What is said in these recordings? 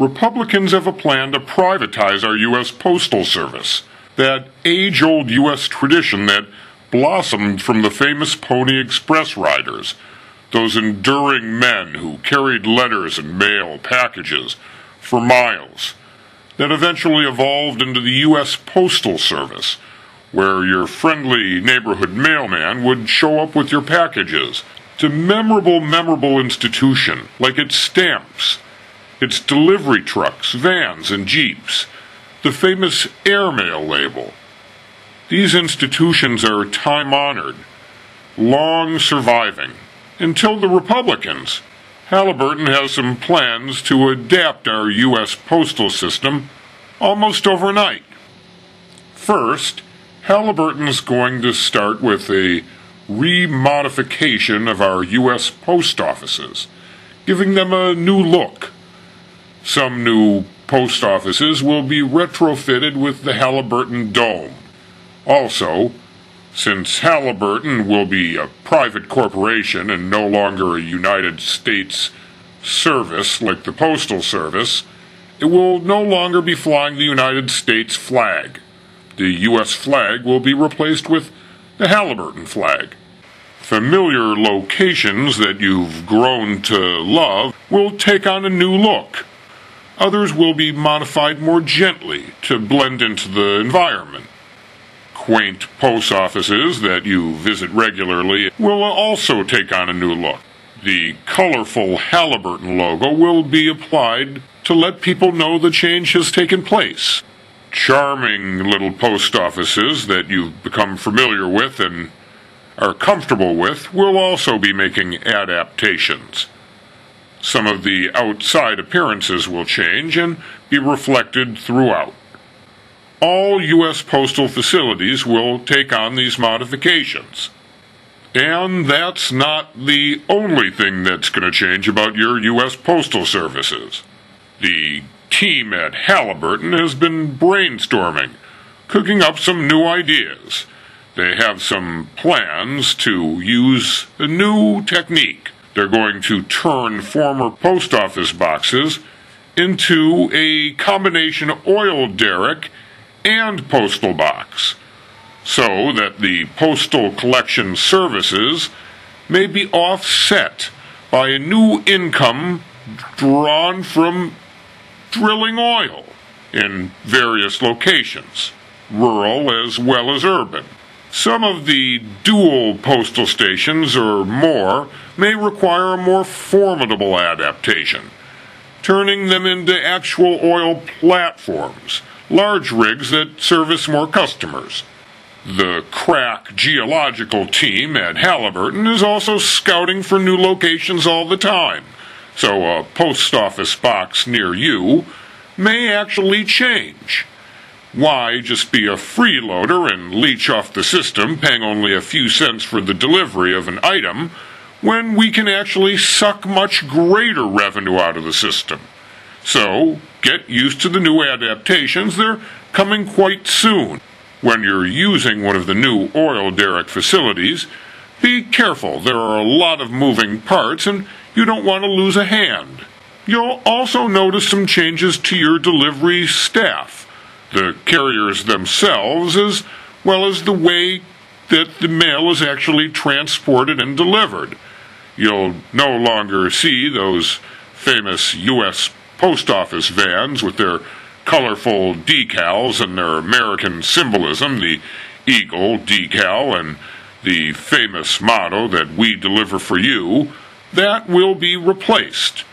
Republicans have a plan to privatize our US Postal Service, that age-old US tradition that blossomed from the famous Pony Express riders, those enduring men who carried letters and mail packages for miles, that eventually evolved into the US Postal Service, where your friendly neighborhood mailman would show up with your packages. It's a memorable institution, like its stamps, its delivery trucks, vans, and jeeps, the famous airmail label. These institutions are time-honored, long surviving, until the Republicans. Halliburton has some plans to adapt our U.S. postal system almost overnight. First, Halliburton's going to start with a remodification of our U.S. post offices, giving them a new look. Some new post offices will be retrofitted with the Halliburton Dome. Also, since Halliburton will be a private corporation and no longer a United States service like the Postal Service, it will no longer be flying the United States flag. The U.S. flag will be replaced with the Halliburton flag. Familiar locations that you've grown to love will take on a new look. Others will be modified more gently to blend into the environment. Quaint post offices that you visit regularly will also take on a new look. The colorful Halliburton logo will be applied to let people know the change has taken place. Charming little post offices that you've become familiar with and are comfortable with will also be making adaptations. Some of the outside appearances will change and be reflected throughout. All U.S. postal facilities will take on these modifications. And that's not the only thing that's going to change about your U.S. Postal Services. The team at Halliburton has been brainstorming, cooking up some new ideas. They have some plans to use a new technique. They're going to turn former post office boxes into a combination oil derrick and postal box, so that the postal collection services may be offset by a new income drawn from drilling oil in various locations, rural as well as urban. Some of the dual postal stations or more may require a more formidable adaptation, turning them into actual oil platforms, large rigs that service more customers. The crack geological team at Halliburton is also scouting for new locations all the time, so a post office box near you may actually change. Why just be a freeloader and leech off the system, paying only a few cents for the delivery of an item, when we can actually suck much greater revenue out of the system? So, get used to the new adaptations. They're coming quite soon. When you're using one of the new oil derrick facilities, be careful. There are a lot of moving parts, and you don't want to lose a hand. You'll also notice some changes to your delivery staff, the carriers themselves, as well as the way that the mail is actually transported and delivered. You'll no longer see those famous U.S. Post Office vans with their colorful decals and their American symbolism, the eagle decal and the famous motto that we deliver for you. That will be replaced.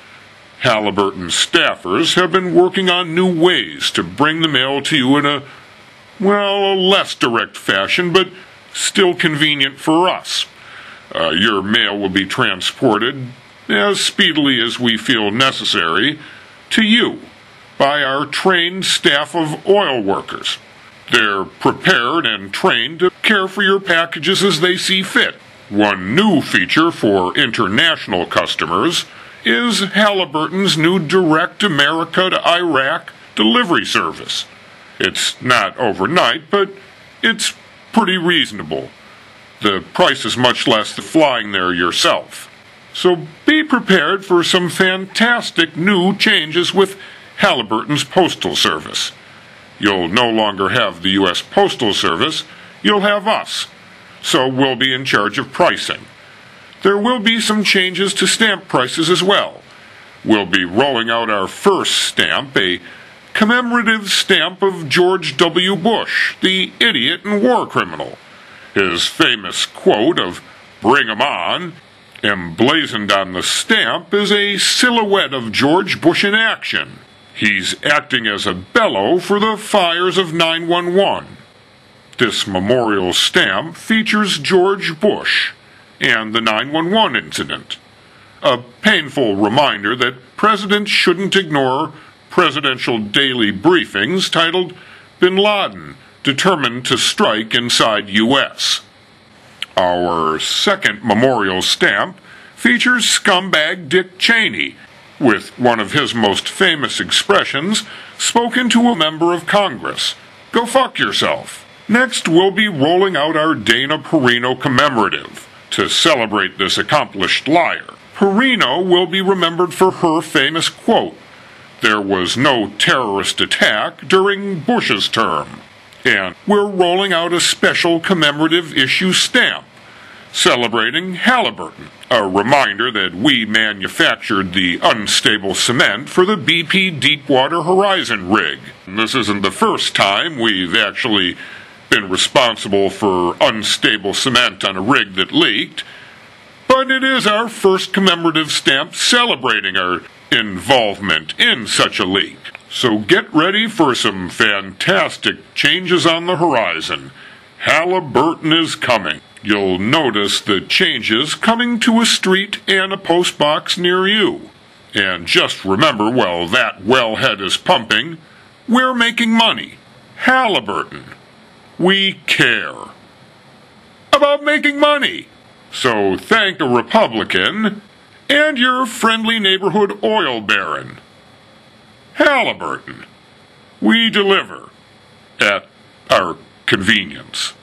Halliburton staffers have been working on new ways to bring the mail to you in a less direct fashion, but still convenient for us. Your mail will be transported as speedily as we feel necessary to you by our trained staff of oil workers. They're prepared and trained to care for your packages as they see fit. One new feature for international customers is Halliburton's new Direct America to Iraq delivery service. It's not overnight, but it's pretty reasonable. The price is much less than flying there yourself. So be prepared for some fantastic new changes with Halliburton's Postal Service. You'll no longer have the US Postal Service, you'll have us. So we'll be in charge of pricing. There will be some changes to stamp prices as well. We'll be rolling out our first stamp, a commemorative stamp of George W. Bush, the idiot and war criminal. His famous quote of "Bring 'em on," emblazoned on the stamp, is a silhouette of George Bush in action. He's acting as a bellow for the fires of 9/11. This memorial stamp features George Bush and the 9/11 incident, a painful reminder that presidents shouldn't ignore presidential daily briefings titled "Bin Laden, Determined to Strike Inside U.S." Our second memorial stamp features scumbag Dick Cheney, with one of his most famous expressions spoken to a member of Congress: "Go fuck yourself." Next, we'll be rolling out our Dana Perino commemorative to celebrate this accomplished liar. Perino will be remembered for her famous quote, "There was no terrorist attack during Bush's term." And we're rolling out a special commemorative issue stamp celebrating Halliburton, a reminder that we manufactured the unstable cement for the BP Deepwater Horizon rig. And this isn't the first time we've actually been responsible for unstable cement on a rig that leaked, but it is our first commemorative stamp celebrating our involvement in such a leak. So get ready for some fantastic changes on the horizon. Halliburton is coming. You'll notice the changes coming to a street and a post box near you. And just remember, while that wellhead is pumping, we're making money. Halliburton. We care about making money. So thank a Republican and your friendly neighborhood oil baron. Halliburton. We deliver at our convenience.